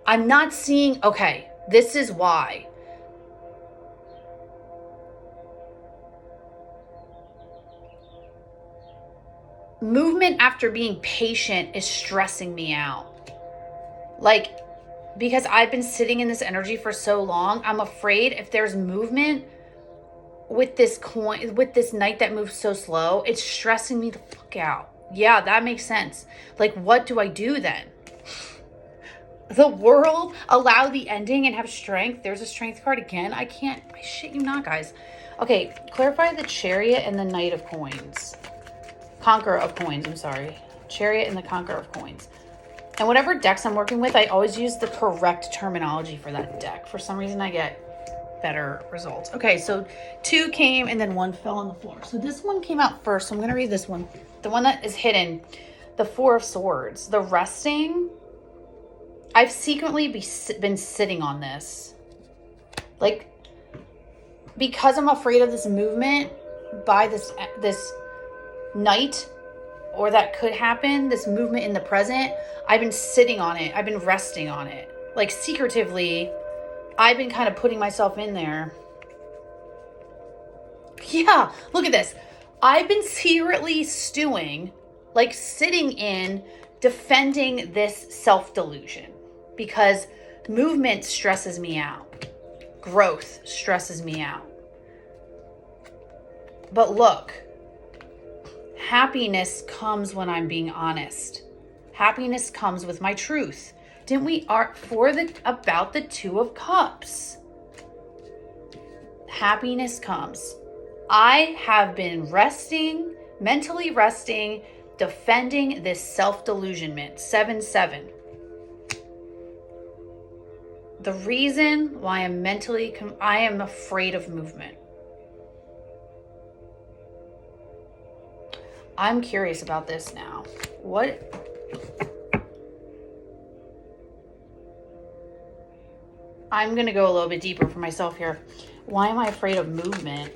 I'm not seeing, okay, this is why. movement after being patient is stressing me out. Like, because I've been sitting in this energy for so long, I'm afraid if there's movement with this coin, with this knight that moves so slow, it's stressing me the fuck out. Yeah, that makes sense. Like, what do I do then? The world, allow the ending and have strength. There's a strength card again. I shit you not, guys. Okay, clarify the Chariot and the Knight of Coins. Conqueror of Coins, I'm sorry. Chariot and the Conqueror of Coins. And whatever decks I'm working with, I always use the correct terminology for that deck. For some reason, I get better results. Okay, so 2 came and then 1 fell on the floor. So this one came out first. So I'm going to read this one. The one that is hidden. The 4 of Swords. The resting. I've secretly been sitting on this. Like, because I'm afraid of this movement by this knight, or that could happen, this movement in the present, I've been sitting on it. I've been resting on it. Like, secretively, I've been kind of putting myself in there. Yeah, look at this. I've been secretly stewing, like sitting in, defending this self-delusion. Because movement stresses me out. Growth stresses me out. But look, happiness comes when I'm being honest. Happiness comes with my truth. Didn't we art about the 2 of Cups? Happiness comes. I have been resting, mentally resting, defending this self-delusionment. 7-7. The reason why I'm I am afraid of movement. I'm curious about this now. What? I'm going to go a little bit deeper for myself here. Why am I afraid of movement?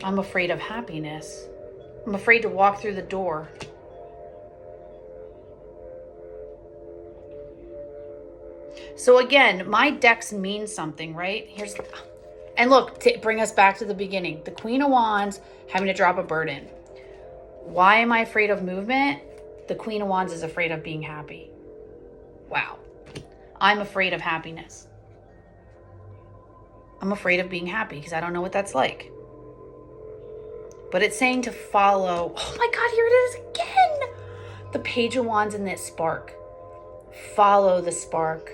I'm afraid of happiness. I'm afraid to walk through the door. So again, my decks mean something, right? And look, to bring us back to the beginning, the Queen of Wands having to drop a burden. Why am I afraid of movement? The Queen of Wands is afraid of being happy. Wow. I'm afraid of happiness. I'm afraid of being happy because I don't know what that's like. But it's saying to follow. Oh my God, here it is again. The Page of Wands and this spark. Follow the spark.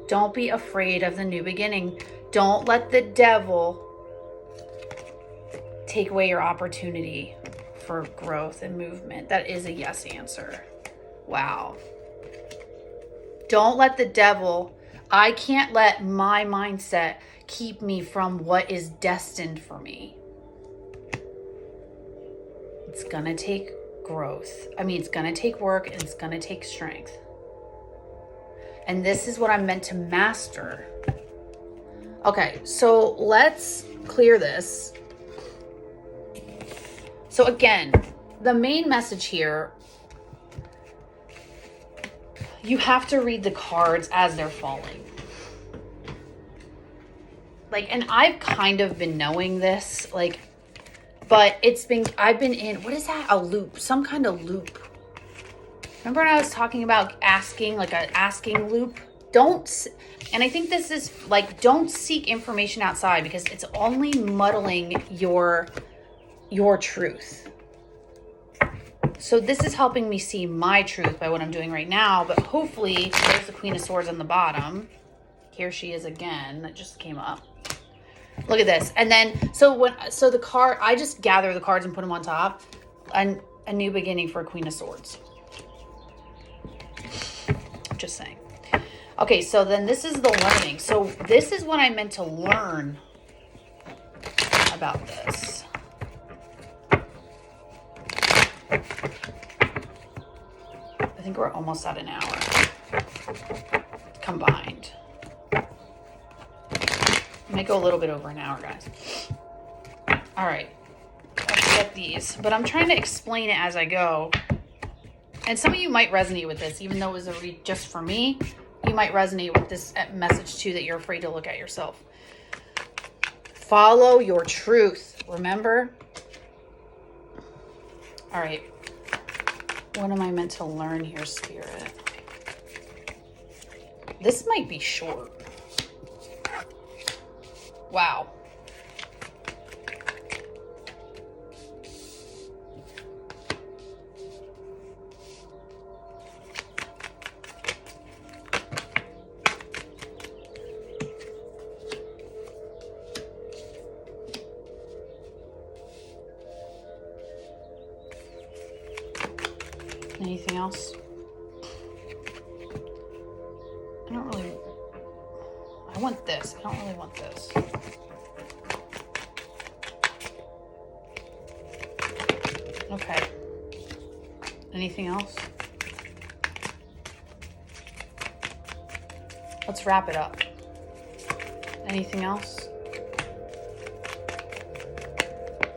Don't be afraid of the new beginning. Don't let the devil take away your opportunity for growth and movement. That is a yes answer. Wow. Don't let the devil, I can't let my mindset keep me from what is destined for me. It's going to take growth. It's going to take work and it's going to take strength. And this is what I'm meant to master. Okay, so let's clear this. So again, the main message here, you have to read the cards as they're falling. And I've kind of been knowing this, but I've been in, what is that? A loop, some kind of loop. Remember when I was talking about asking, like an asking loop? And I think this is don't seek information outside because it's only muddling your truth. So this is helping me see my truth by what I'm doing right now, but hopefully there's the Queen of Swords on the bottom. Here she is again, that just came up. Look at this. And then, so the card, I just gather the cards and put them on top. And a new beginning for Queen of Swords. Just saying. Okay, so then this is the learning. So this is what I meant to learn about this. I think we're almost at an hour combined. I might go a little bit over an hour, guys. All right, let's get these. But I'm trying to explain it as I go. And some of you might resonate with this, even though it was a read just for me. You might resonate with this message too, that you're afraid to look at yourself. Follow your truth. Remember, All right. What am I meant to learn here, Spirit? This might be short. Wow. Anything else? I don't really... I want this. I don't really want this. Okay. Anything else? Let's wrap it up. Anything else?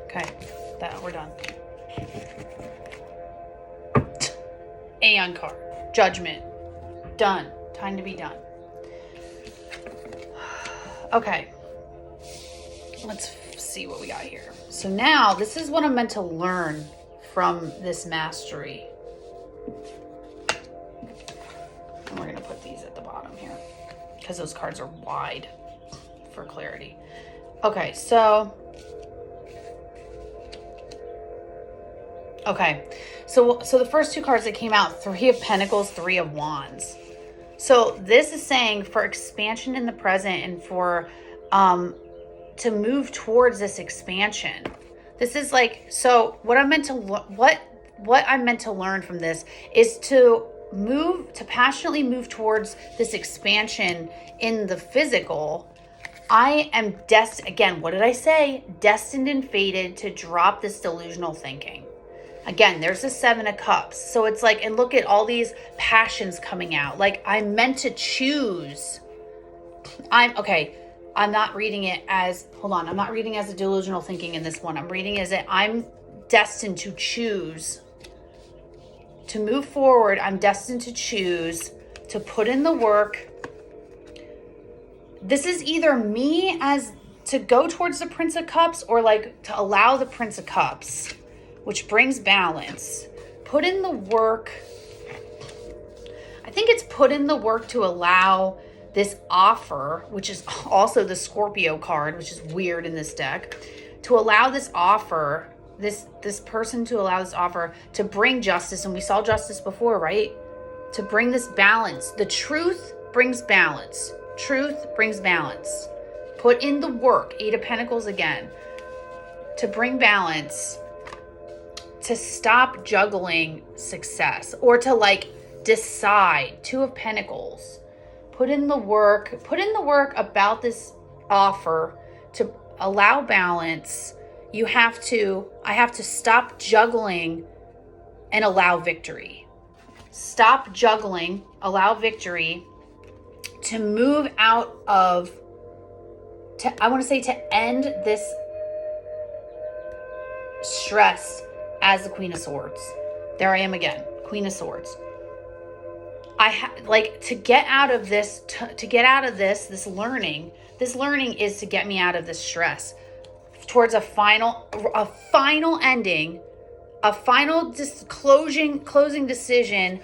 Okay. We're done. Aeon card. Judgment. Done. Time to be done. Okay. Let's see what we got here. So now, this is what I'm meant to learn from this mastery. And we're going to put these at the bottom here, because those cards are wide for clarity. Okay, so... Okay, so the first two cards that came out, 3 of Pentacles, 3 of Wands. So this is saying for expansion in the present and for to move towards this expansion. This is like, so what I'm meant to what I'm meant to learn from this is to passionately move towards this expansion in the physical. I am again, what did I say? Destined and fated to drop this delusional thinking. Again, there's the 7 of Cups. So it's like, and look at all these passions coming out. Like, I'm meant to choose. I'm not reading it as, I'm not reading as a delusional thinking in this one. I'm reading as that I'm destined to choose. To move forward, I'm destined to choose, to put in the work. This is either me as to go towards the Prince of Cups, or like to allow the Prince of Cups, which brings balance. Put in the work. I think it's put in the work to allow this offer, which is also the Scorpio card, which is weird in this deck, to allow this offer, this person to allow this offer to bring justice. And we saw justice before, right? To bring this balance. The truth brings balance. Truth brings balance. Put in the work. 8 of Pentacles again. To bring balance. To stop juggling success, or to like decide. 2 of Pentacles. Put in the work about this offer to allow balance. I have to stop juggling and allow victory. Stop juggling, allow victory, to move out of, to end this stress as the Queen of Swords. There I am again, Queen of Swords. To get out of this, this learning is to get me out of this stress towards a final ending, a final closing decision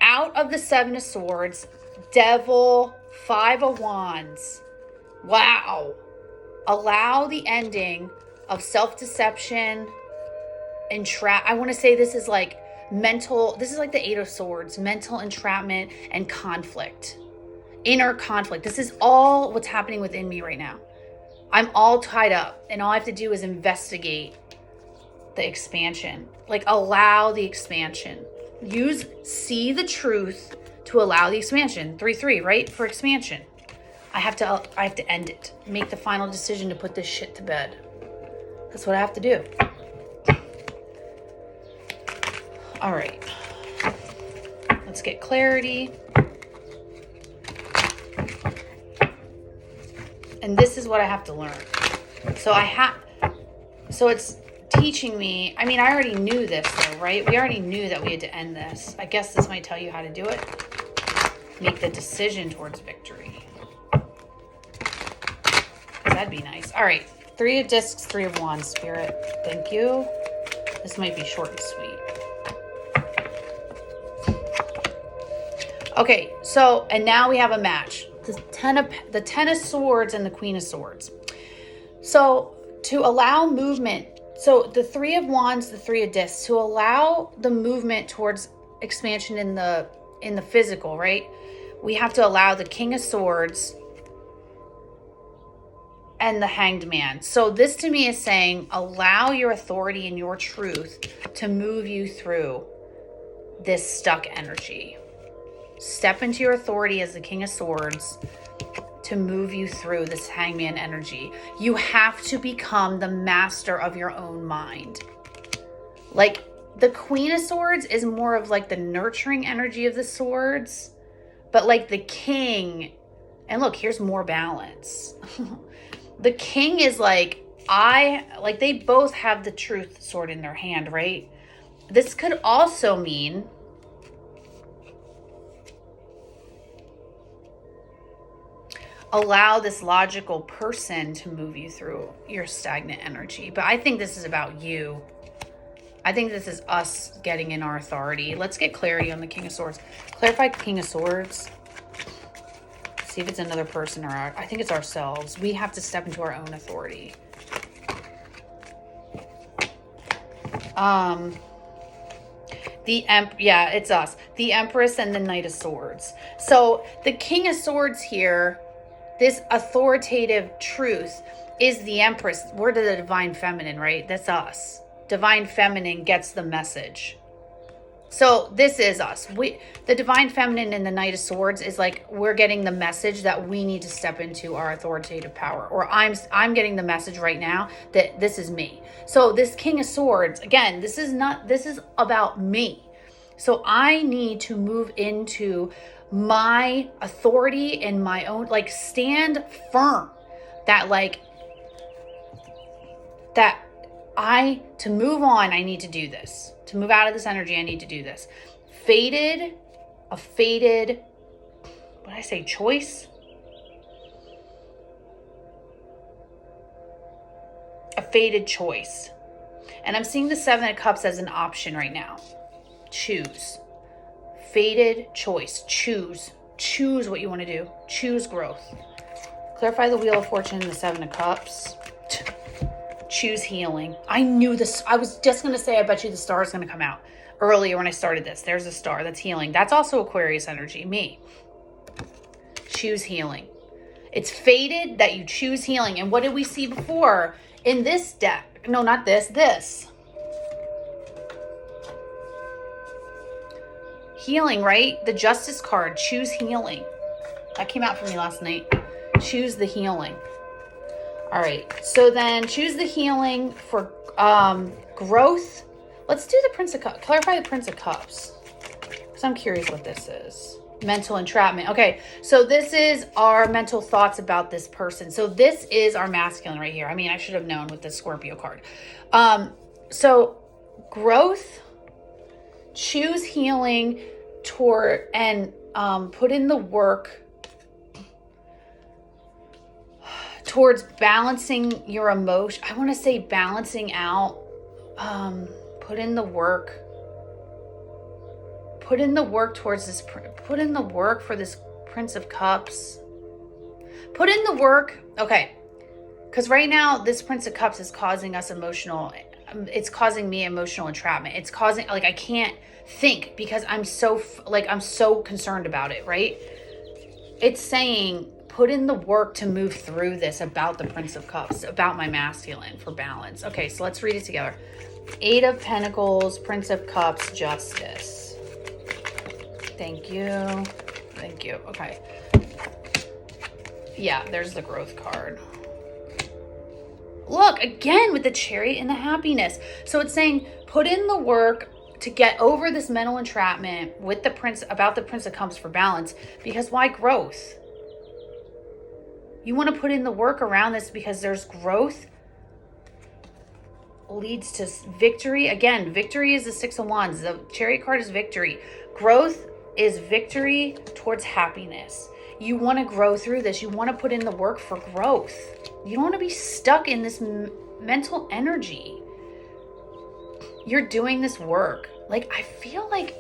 out of the 7 of Swords, Devil, 5 of Wands. Wow. Allow the ending of self-deception and I want to say this is like the 8 of Swords, mental entrapment and conflict, inner conflict. This is all what's happening within me right now. I'm all tied up, and all I have to do is investigate the expansion. Like, allow the expansion. See the truth to allow the expansion. 3-3, right? For expansion. I have to end it. Make the final decision to put this shit to bed. That's what I have to do. All right, let's get clarity. And this is what I have to learn. So it's teaching me, I already knew this though, right? We already knew that we had to end this. I guess this might tell you how to do it. Make the decision towards victory. That'd be nice. All right, 3 of Discs, 3 of Wands, Spirit. Thank you. This might be short and sweet. Okay, so, and now we have a match. The Ten of Swords and the Queen of Swords. So to allow movement, so the Three of Wands, the Three of Discs, to allow the movement towards expansion in the physical, right? We have to allow the King of Swords and the Hanged Man. So this to me is saying, allow your authority and your truth to move you through this stuck energy. Step into your authority as the King of Swords to move you through this Hangman energy. You have to become the master of your own mind. Like the Queen of Swords is more of like the nurturing energy of the swords, but like the King, and look, here's more balance. The King is like, they both have the truth sword in their hand, right? This could also mean allow this logical person to move you through your stagnant energy. But I think this is about you. I think this is us getting in our authority. Let's get clarity on the King of Swords. Clarify King of Swords. See if it's another person or I think it's ourselves. We have to step into our own authority. Yeah, it's us. The Empress and the Knight of Swords. So the King of Swords here, this authoritative truth, is the Empress. We're the Divine Feminine, right? That's us. Divine Feminine gets the message. So this is us. The Divine Feminine and the Knight of Swords is like, we're getting the message that we need to step into our authoritative power. Or I'm getting the message right now that this is me. So this King of Swords, again, this is about me. So I need to move into my authority and my own, like, stand firm that to move on, I need to do this. To move out of this energy, I need to do this. What did I say, choice? A fated choice. And I'm seeing the Seven of Cups as an option right now. Choose. Fated choice. Choose what you want to do. Choose growth. Clarify the Wheel of Fortune and the Seven of Cups. Choose healing. I knew this. I was just going to say, I bet you the star is going to come out earlier when I started this. There's a star that's healing. That's also Aquarius energy. Me. Choose healing. It's fated that you choose healing. And what did we see before in this deck? No, not this. This. Healing, right? The Justice card. Choose healing. That came out for me last night. Choose the healing. All right. So then choose the healing for growth. Let's do the Prince of Cups. Clarify the Prince of Cups. Because I'm curious what this is. Mental entrapment. Okay. So this is our mental thoughts about this person. So this is our masculine right here. I mean, I should have known with the Scorpio card. So growth, choose healing toward, and put in the work towards balancing your emotion. I want to say balancing out. Put in the work. Put in the work towards this. Put in the work for this Prince of Cups. Put in the work. Okay. Because right now, this Prince of Cups is causing us emotional. It's causing me emotional entrapment. It's causing, like, I can't think because I'm so concerned about it, right? It's saying, put in the work to move through this about the Prince of Cups, about my masculine for balance. Okay, so let's read it together. Eight of Pentacles, Prince of Cups, Justice. Thank you. Thank you. Okay. Yeah, there's the growth card. Look, again, with the Chariot and the Happiness. So it's saying, put in the work to get over this mental entrapment with the Prince, about the Prince of Cups for balance. Because why growth? You want to put in the work around this because there's growth leads to victory. Again, victory is the Six of Wands. The Chariot card is victory. Growth is victory towards happiness. You want to grow through this. You want to put in the work for growth. You don't want to be stuck in this mental energy. you're doing this work. Like, I feel like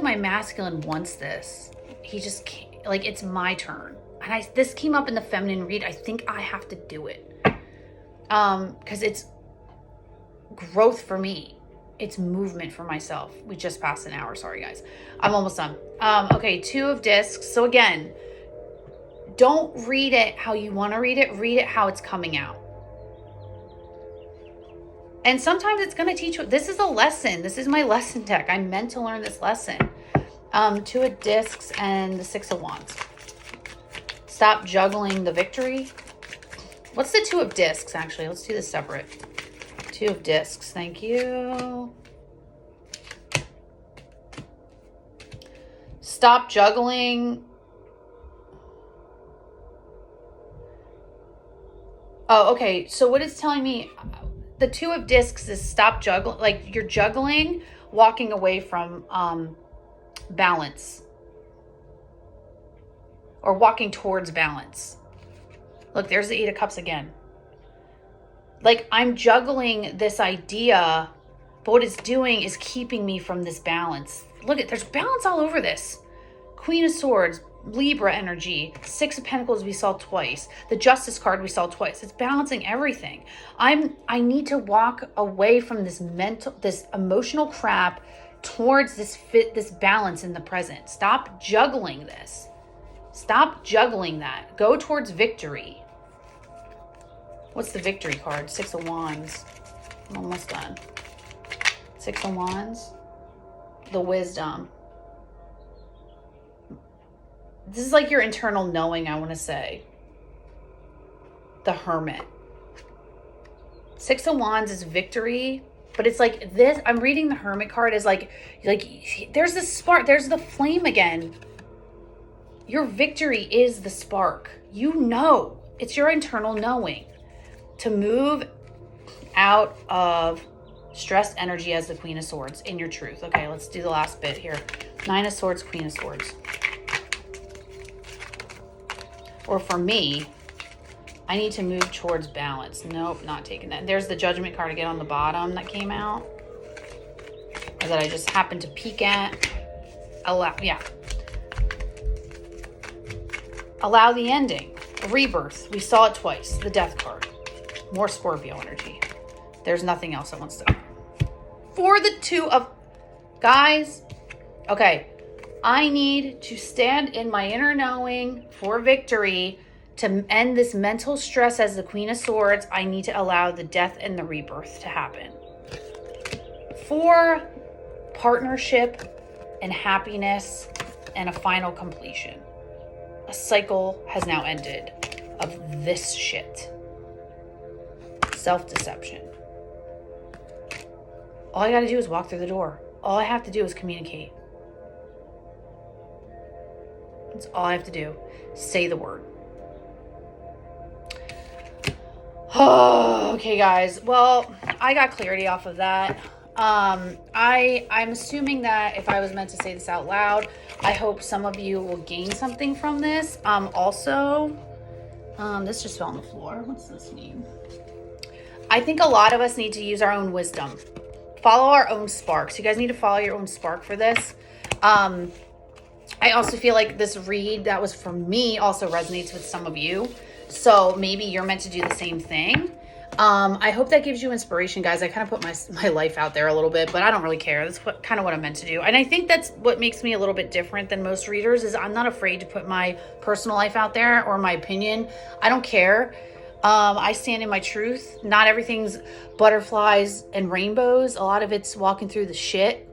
my masculine wants this. He just can't, like, it's my turn. And this came up in the feminine read. I think I have to do it. Because it's growth for me. It's movement for myself. We just passed an hour. Sorry, guys. I'm almost done. Okay, 2 of discs. So again, don't read it how you want to read it. Read it how it's coming out. And sometimes it's going to teach you. This is a lesson. This is my lesson deck. I'm meant to learn this lesson. 2 of discs and the 6 of wands. Stop juggling the victory. What's the 2 of discs, actually? Let's do this separate. 2 of discs. Thank you. Stop juggling. Oh, okay. So what it's telling me, the 2 of discs is stop juggling. Like, you're juggling, walking away from balance. Or walking towards balance. Look, there's the 8 of cups again. Like, I'm juggling this idea, but what it's doing is keeping me from this balance. Look, there's balance all over this. Queen of Swords, Libra energy, 6 of Pentacles we saw twice. The Justice card we saw twice. It's balancing everything. I need to walk away from this emotional crap towards this balance in the present. Stop juggling this. Stop juggling that. Go towards victory. What's the victory card? 6 of Wands. I'm almost done. 6 of Wands. The Wisdom. This is like your internal knowing, I want to say. The Hermit. 6 of Wands is victory. But it's like this. I'm reading the Hermit card as like there's this spark. There's the flame again. Your victory is the spark. You know. It's your internal knowing. To move out of stressed energy as the Queen of Swords in your truth. Okay, let's do the last bit here. 9 of Swords, Queen of Swords. Or for me, I need to move towards balance. Nope, not taking that. There's the Judgment card again on the bottom that came out. Or that I just happened to peek at. Allow the ending. A rebirth. We saw it twice. The Death card. More Scorpio energy. There's nothing else that wants to. For the 2 of... Guys. Okay. I need to stand in my inner knowing for victory to end this mental stress as the Queen of Swords. I need to allow the death and the rebirth to happen. For partnership and happiness and a final completion. A cycle has now ended of this shit. Self-deception. All I got to do is walk through the door. All I have to do is communicate. That's all I have to do. Say the word. Oh, okay, guys. Well, I got clarity off of that. I'm assuming that if I was meant to say this out loud, I hope some of you will gain something from this. Also, this just fell on the floor. What's this mean? I think a lot of us need to use our own wisdom. Follow our own sparks. You guys need to follow your own spark for this. I also feel like this read that was for me also resonates with some of you. So maybe you're meant to do the same thing. I hope that gives you inspiration, guys. I kind of put my life out there a little bit, but I don't really care. That's kind of what I'm meant to do. And I think that's what makes me a little bit different than most readers is I'm not afraid to put my personal life out there or my opinion. I don't care. I stand in my truth. Not everything's butterflies and rainbows. A lot of it's walking through the shit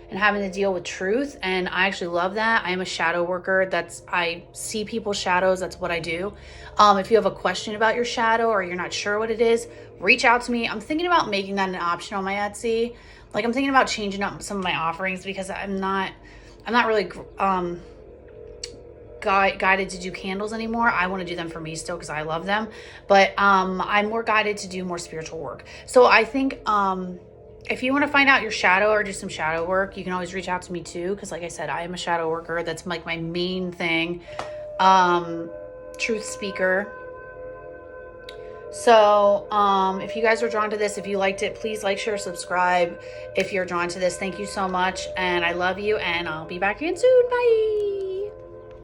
and having to deal with truth. And I actually love that. I am a shadow worker. I see people's shadows. That's what I do. If you have a question about your shadow or you're not sure what it is, reach out to me. I'm thinking about making that an option on my Etsy. Like I'm thinking about changing up some of my offerings because I'm not really guided to do candles anymore. I want to do them for me still because I love them. But I'm more guided to do more spiritual work. So I think if you want to find out your shadow or do some shadow work, you can always reach out to me too. Because like I said, I am a shadow worker. That's like my main thing. Truth speaker. So if you guys were drawn to this, if you liked it, please like, share, subscribe. If you're drawn to this, thank you so much. And I love you, and I'll be back again soon. Bye.